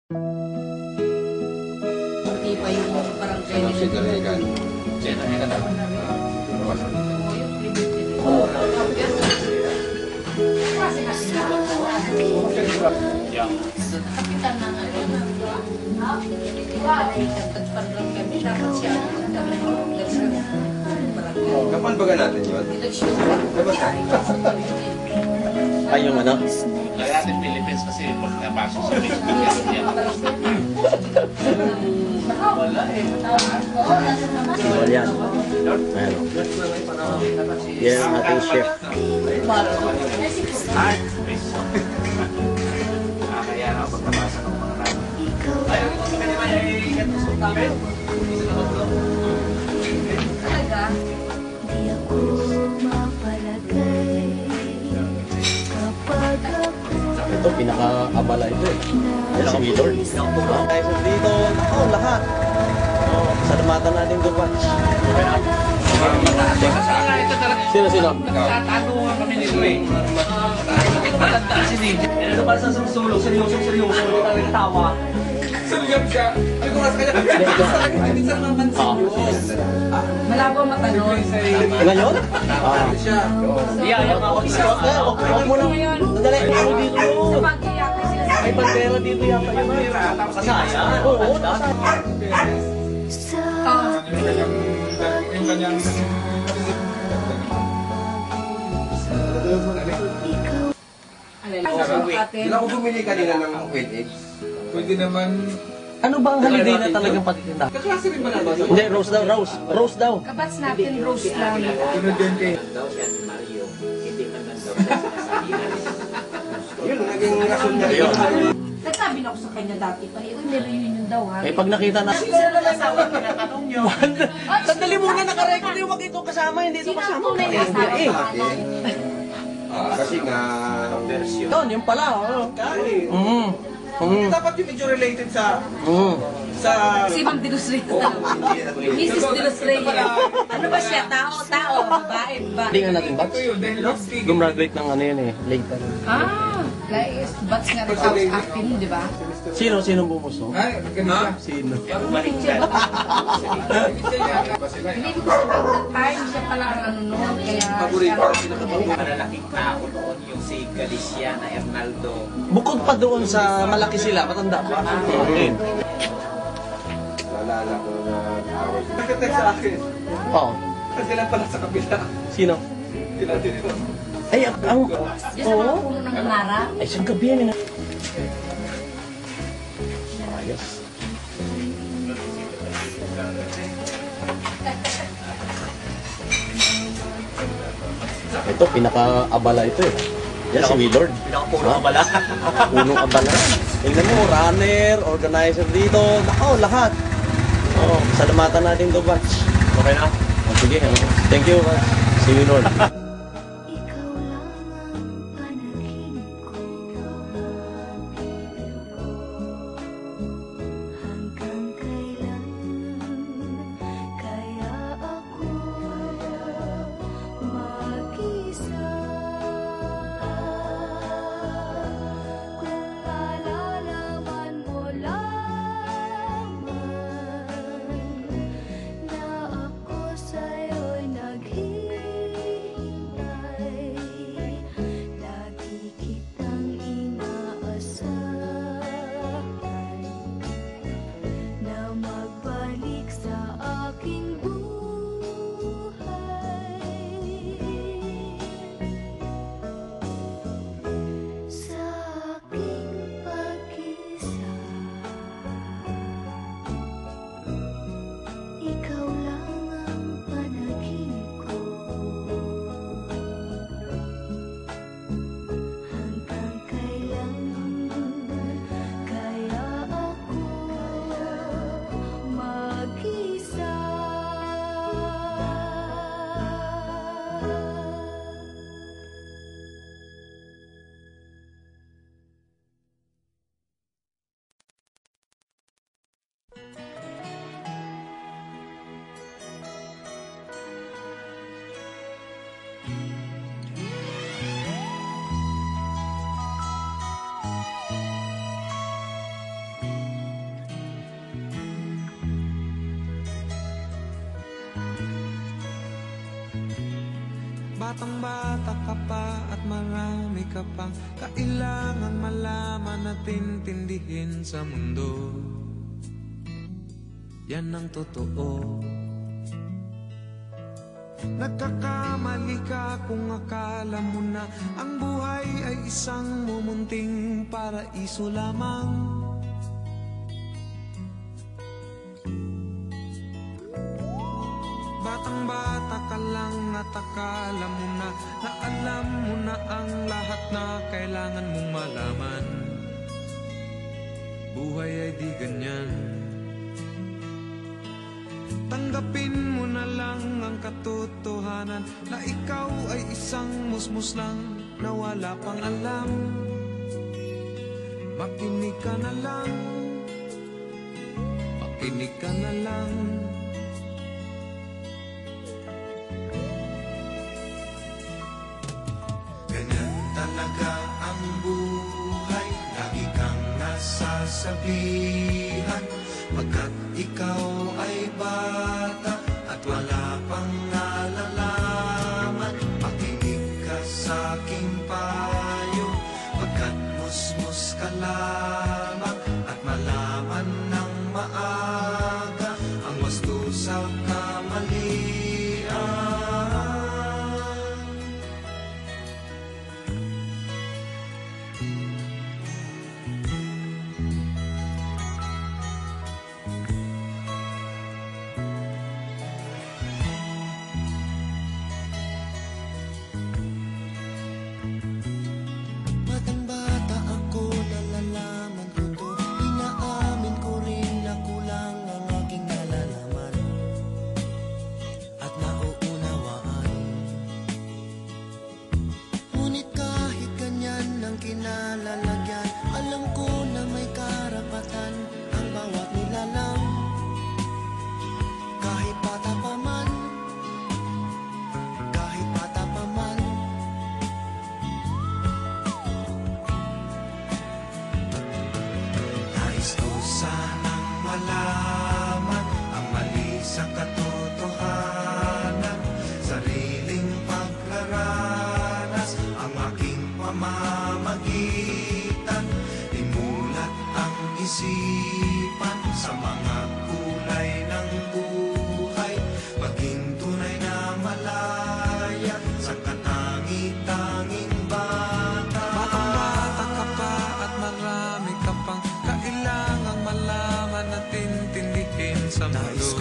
Hindi pa yung parang Sinaligan. Sinaligan naman. Yang kapitan na nagpagpandang kami dapat siya Kapan baga natin yun? Ay, yung ano? Kaya natin Philippines kasi pag napasok sa Facebook yan. Wala eh. Simbol yan. Ayan. Yan ang ating chef. Kaya na pagkabasa ng mga naman. Ayaw ko sa kanila ay katusok namin. talaga. Di ako mapalagay kapag ako Ito, pinaka-abala ito eh. Yan si Willard. Guys, dito, ako, lahat. Salamatan natin the batch. Sino? Tatago kami ni Ray. Matanda si DJ. Ano para sa sulong? Seryoso. Hindi talaga tawa. Sugam siya. Ay, kung nasa kanya. Hindi sa mamansin yun. Malabo ang mata nun. Ngayon? Iyayak ako siya. Huwag mo na. Sandali, ano dito yun? May bandera dito yata yun. Kasaya. Oo, sa Yung kanyang... Hindi ako bumili kanina ng wet eggs. Pwede naman... Ano ba ang holiday na talagang patitinda? Kaklase rin ba natin? Hindi, Rose daw. Kabats natin, roast lang. Inodente. Yun, naging rason niya yun. Nagsabi na ako sa kanya dati pa, uy, may reunion daw ha. Eh, pag nakita na... Tinatanong nyo. Sandali muna, nakarecord yung wag ito kasama, hindi ito kasama. Sino na yung Eh, Kasi nga... Doon, yung pala. Dapat yung medyo related sa... Si Ma'am de los Reyes. Mrs. de los Reyes. Ano ba siya? Tao? Babae ba? Hindi nga natin batch. Ito yun, dahil love speaking. Gumraduate ng ano yun eh, later. Like, batch nga rin house acting, di ba? Sino bumuso? Ay, ganun siya. Sino? Balik ka. Hindi ko gusto that time, siya pala ang ano noon. Kaya siya... Malalaking tao noon yung si Galiciana Hernaldo. Bukod pa doon sa malaki sila, matanda pa. Okay. Naalala ko na away. Nagkatext sa akin. Oo. Kasi lang pala sa kabila. Sino? Sila din ito. Ay, ang... Diyan sa mga puno ng Nara. Ay, siyang gabi yan. Ayos. Ito, pinaka-abala ito eh. Yan si Willard. Pinakapuno abala. Punong abala. Tingnan mo, runner, organizer dito. Nako, lahat. Oh, salamatan natin to batch. Okay na? Oh, sige, thank you, batch. Si Willard. ikaw lang ang panaginip ko hanggang kailan kaya ako mag-isa kung nalalaman mo lamang na ako sa'yo'y naghihintay. Batang bata ka pa at marami ka pang kailangan malaman at intindihin sa mundo. Yan ang totoo. Nagkakamali ka kung akala mo na ang buhay ay isang mumunting paraiso lamang. Batang bata ka lang at akala mo na alam mo na ang lahat na kailangan mong malaman. Buhay ay di ganyan. Tanggapin mo na lang ang katotohanan na ikaw ay isang musmus lang na wala pang alam. Makinig ka na lang, makinig ka na lang. Ganyan talaga ang buhay, lagi kang nasasabihan. Pagkat ikaw ay bata at wala pang nalalaman, makinig ka sa aking payo. Pagkat musmus ka lamang at malaman ng maaga ang wasto sa kamalian. Kinalalagyan, alam ko na may karapatan ang bawat nilalang. Kahit bata pa man, kahit bata pa man. Nais ko sanang malaman ang mali sa katotohanan, sariling paglaranas ang aking pamamagitan. Imulat ang isipan sa mga kulay ng buhay, maging tunay na malaya sa katangi-tanging bata. Batang bata ka pa at marami ka pang kailangang malaman at intindihin sa mundo. Nais